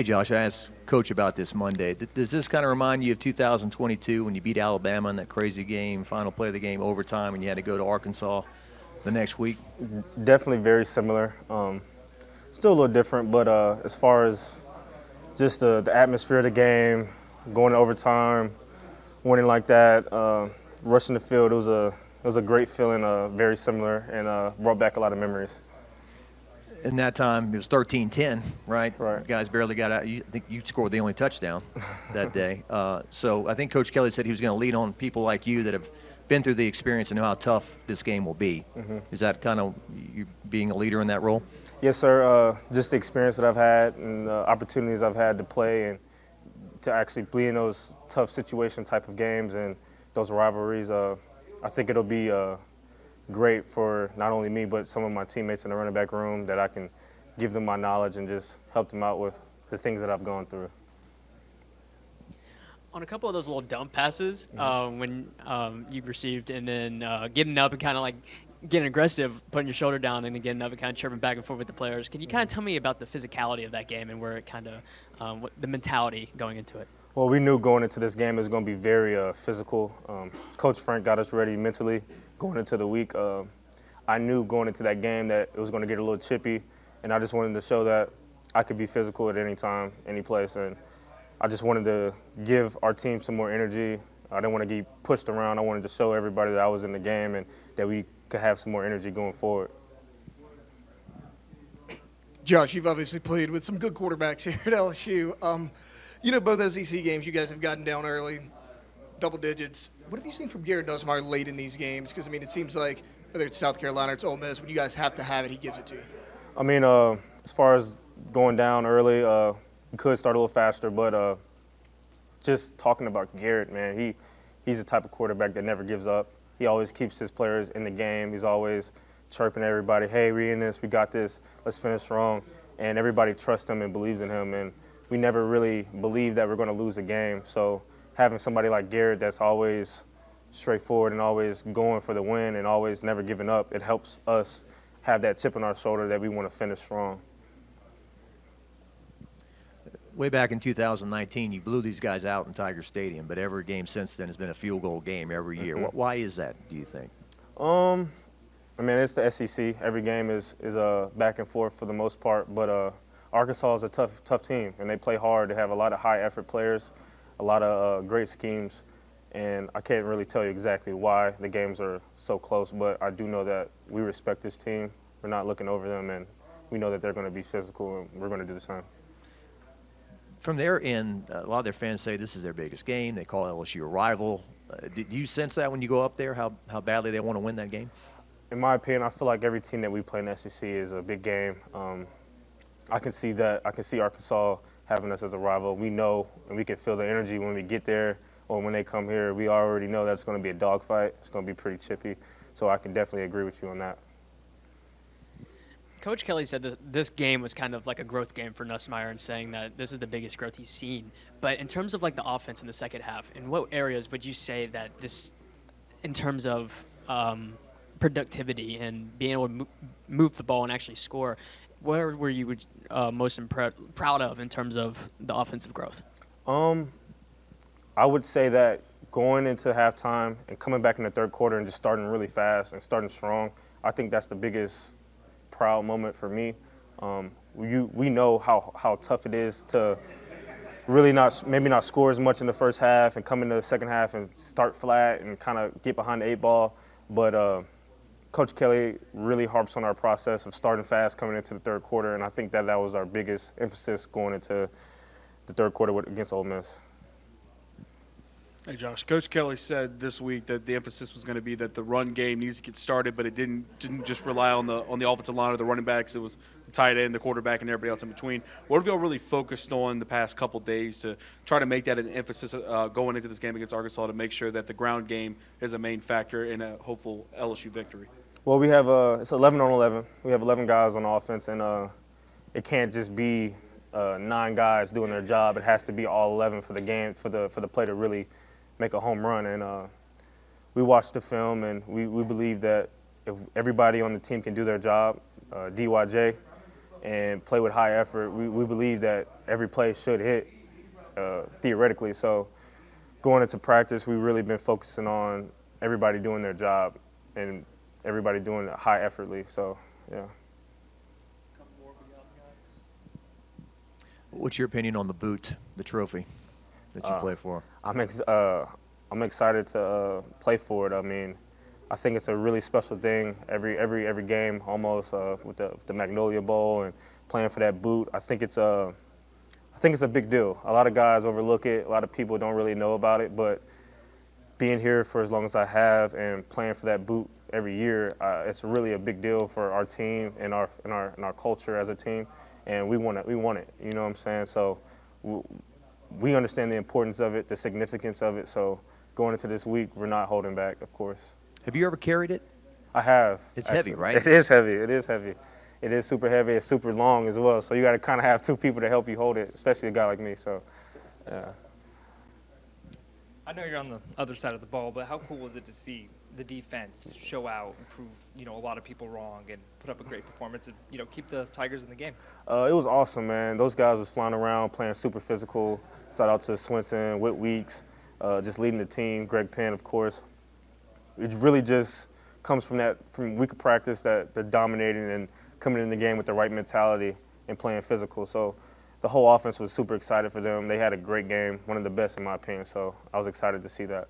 Hey, Josh, I asked Coach about this Monday. Does this kind of remind you of 2022 when you beat Alabama in that crazy game, final play of the game, overtime, and you had to go to Arkansas the next week? Definitely very similar. Still a little different, but as far as just the atmosphere of the game, going to overtime, winning like that, rushing the field, it was a great feeling, very similar, and brought back a lot of memories. In that time, it was 13-10, right? Right. You guys barely got out. I think you scored the only touchdown that day. So I think Coach Kelly said he was going to lean on people like you that have been through the experience and know how tough this game will be. Is that kind of you being a leader in that role? Yes, sir. Just the experience that I've had and the opportunities I've had to play and to actually be in those tough situation type of games and those rivalries. I think it'll be great for not only me but some of my teammates in the running back room that I can give them my knowledge and just help them out with the things that I've gone through. On a couple of those little dump passes when you received, and then getting up and kind of like getting aggressive, putting your shoulder down, and then getting up and kind of chirping back and forth with the players. Can you kind of tell me about the physicality of that game and where it kind of the mentality going into it? Well, we knew going into this game it was going to be very physical. Coach Frank got us ready mentally going into the week. I knew going into that game that it was going to get a little chippy, and I just wanted to show that I could be physical at any time, any place, and I just wanted to give our team some more energy. I didn't want to get pushed around. I wanted to show everybody that I was in the game and that we could have some more energy going forward. Josh, you've obviously played with some good quarterbacks here at LSU. Both SEC games, you guys have gotten down early, double digits. What have you seen from Garrett Nussmeier late in these games? Because, it seems like whether it's South Carolina or it's Ole Miss, when you guys have to have it, he gives it to you. As far as going down early, we could start a little faster, but just talking about Garrett, man, he's the type of quarterback that never gives up. He always keeps his players in the game. He's always chirping everybody, hey, we in this, we got this, let's finish strong. And everybody trusts him and believes in him. And we never really believed that we're going to lose a game. So having somebody like Garrett that's always straightforward and always going for the win and always never giving up, it helps us have that chip on our shoulder that we want to finish strong. Way back in 2019, you blew these guys out in Tiger Stadium, but every game since then has been a field goal game every year. Why is that, do you think? It's the SEC. Every game is back and forth for the most part, but Arkansas is a tough team, and they play hard. They have a lot of high-effort players, a lot of great schemes, and I can't really tell you exactly why the games are so close, but I do know that we respect this team. We're not looking over them, and we know that they're going to be physical, and we're going to do the same. From their end, a lot of their fans say this is their biggest game. They call LSU a rival. Do you sense that when you go up there, how badly they want to win that game? In my opinion, I feel like every team that we play in the SEC is a big game. I can see that. I can see Arkansas having us as a rival. We know and we can feel the energy when we get there or when they come here. We already know that it's going to be a dogfight. It's going to be pretty chippy. So I can definitely agree with you on that. Coach Kelly said this game was kind of like a growth game for Nussmeier and saying that this is the biggest growth he's seen. But in terms of like the offense in the second half, in what areas would you say that this, in terms of productivity and being able to move the ball and actually score, where were you most proud of in terms of the offensive growth? I would say that going into halftime and coming back in the third quarter and just starting really fast and starting strong, I think that's the biggest proud moment for me. We know how tough it is to really not score as much in the first half and come into the second half and start flat and kind of get behind the eight ball. But Coach Kelly really harps on our process of starting fast coming into the third quarter, and I think that was our biggest emphasis going into the third quarter against Ole Miss. Hey, Josh. Coach Kelly said this week that the emphasis was going to be that the run game needs to get started, but it didn't just rely on the offensive line or the running backs. It was the tight end, the quarterback, and everybody else in between. What have y'all really focused on the past couple days to try to make that an emphasis going into this game against Arkansas to make sure that the ground game is a main factor in a hopeful LSU victory? Well, we have it's 11 on 11. We have 11 guys on offense, and it can't just be 9 guys doing their job. It has to be all 11 for the game, for the play to really make a home run. And we watched the film, and we believe that if everybody on the team can do their job, DYJ, and play with high effort. We believe that every play should hit theoretically. So going into practice, we've really been focusing on everybody doing their job and everybody doing it high effortly. So, yeah. What's your opinion on the boot, the trophy that you play for? I'm excited to play for it. I mean, I think it's a really special thing. Every game almost with the Magnolia Bowl and playing for that boot. I think it's a big deal. A lot of guys overlook it. A lot of people don't really know about it. But being here for as long as I have and playing for that boot every year, it's really a big deal for our team and our culture as a team. And we want it. You know what I'm saying? So we understand the importance of it, the significance of it. So going into this week, we're not holding back, of course. Have you ever carried it? I have. It's actually. heavy, right? It is heavy. It is heavy. It is super heavy. It's super long as well. So you got to kind of have two people to help you hold it, especially a guy like me. So, yeah. I know you're on the other side of the ball, but how cool was it to see the defense show out and prove, a lot of people wrong and put up a great performance and, keep the Tigers in the game? It was awesome, man. Those guys was flying around, playing super physical. Shout out to Swinson, Whit Weeks, just leading the team. Greg Penn, of course. It really just comes from week of practice that they're dominating and coming in the game with the right mentality and playing physical. So the whole offense was super excited for them. They had a great game, one of the best in my opinion. So I was excited to see that.